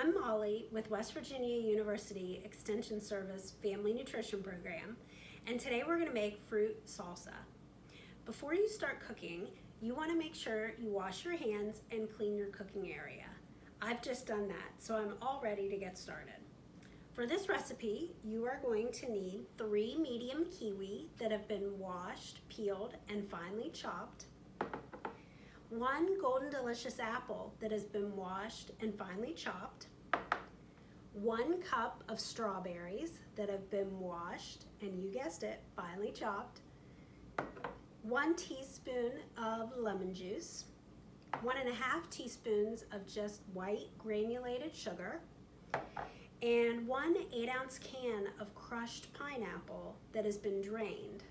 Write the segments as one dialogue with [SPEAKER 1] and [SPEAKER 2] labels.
[SPEAKER 1] I'm Molly with West Virginia University Extension Service Family Nutrition Program, and today we're going to make fruit salsa. Before you start cooking, you want to make sure you wash your hands and clean your cooking area. I've just done that, so I'm all ready to get started. For this recipe, you are going to need 3 medium kiwi that have been washed, peeled, and finely chopped, 1 Golden Delicious apple that has been washed and finely chopped, 1 cup of strawberries that have been washed and, you guessed it, finely chopped, 1 teaspoon of lemon juice, 1.5 teaspoons of just white granulated sugar, and 1 8-ounce can of crushed pineapple that has been drained.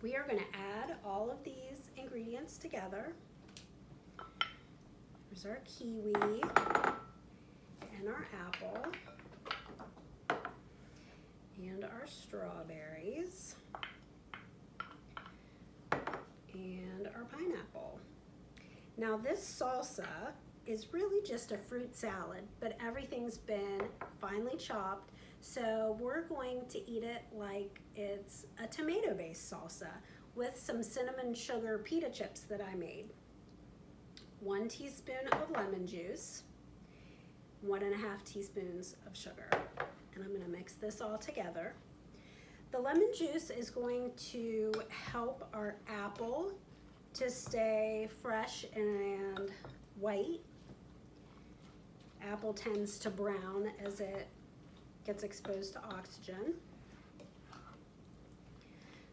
[SPEAKER 1] We are going to add all of these ingredients together. Here's our kiwi and our apple and our strawberries and our pineapple. Now this salsa is really just a fruit salad, but everything's been finely chopped, so we're going to eat it like it's a tomato-based salsa with some cinnamon sugar pita chips that I made. 1 teaspoon of lemon juice, 1.5 teaspoons of sugar, and I'm going to mix this all together. The lemon juice is going to help our apple to stay fresh and white. Apple tends to brown as it gets exposed to oxygen.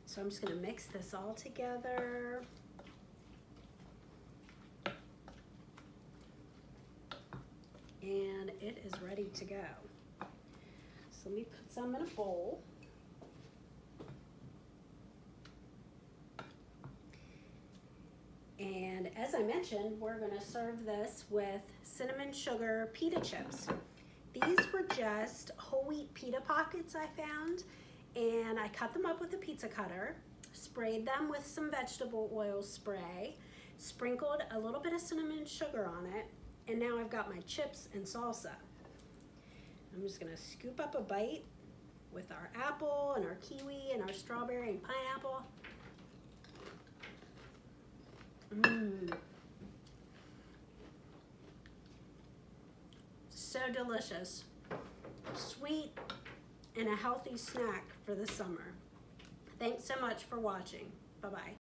[SPEAKER 1] So I'm just going to mix this all together. And it is ready to go. So let me put some in a bowl. And as I mentioned, we're going to serve this with cinnamon sugar pita chips. These were just whole wheat pita pockets I found, and I cut them up with a pizza cutter, sprayed them with some vegetable oil spray, sprinkled a little bit of cinnamon sugar on it, and now I've got my chips and salsa. I'm just going to scoop up a bite with our apple and our kiwi and our strawberry and pineapple. So delicious, sweet, and a healthy snack for the summer. Thanks so much for watching. Bye-bye.